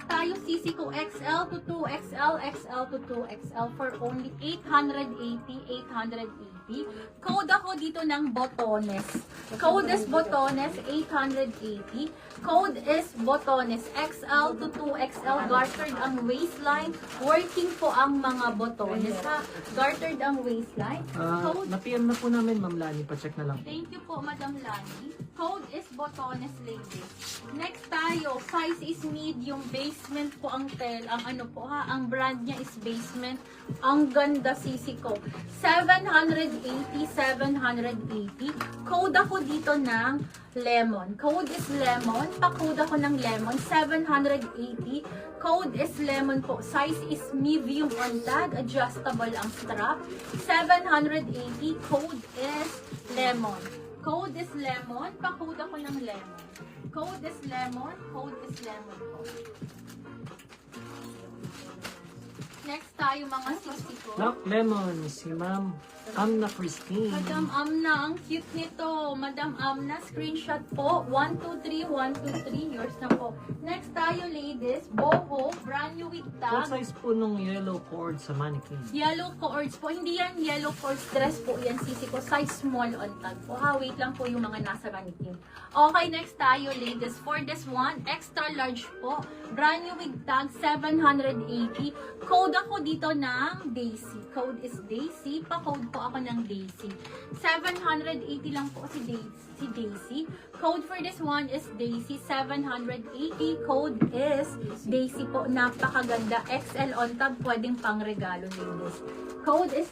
tayo, sisi ko XL to 2XL, XL to 2XL for only 880. Code ako dito ng Botones. Code is Botones, 880. Code is Botones, XL to 2XL. Gartered ang waistline. Working po ang mga botones, ha? Gartered ang waistline. Code, Na-PM na po namin, Ma'am Lani. Pa-check na lang. thank you po, Madam Lani. Code is Botones, ladies. Next tayo, size is medium. Basement po ang ang ano po ha, ang brand niya is Basement. Ang ganda, sisi ko. 780. Code ako dito ng Lemon. Code is Lemon. Pa-code ako ng Lemon. 780. Code is Lemon po. Size is medium on tag. Adjustable ang strap. 780. Code is Lemon. Code is Lemon. Pa-code ako ng Lemon. Code is Lemon. Code is Lemon po. Next tayo mga sisi ko. Lock Lemon, si Ma'am Amna Christine. Madam Amna, ang cute nito. Madam Amna, screenshot po. 123, 123. Yours na po. Next tayo, ladies. Boho, brand new with What tag. size po nung yellow cord sa mannequin? Yellow cords po. Hindi yan yellow cords dress po. Yan sisi ko. Size small on tag po. Ha, wait lang po yung mga nasa manikin. Okay, next tayo, ladies. For this one, extra large po. Brand new with tag, 780. Code ako dito ng Daisy. Code is Daisy. Pa-code po ako ng Daisy. 780 lang po si Daisy. Code for this one is Daisy. 780. Code is Daisy po. Napakaganda. XL on tab. Pwedeng pang regalo, ladies. Code is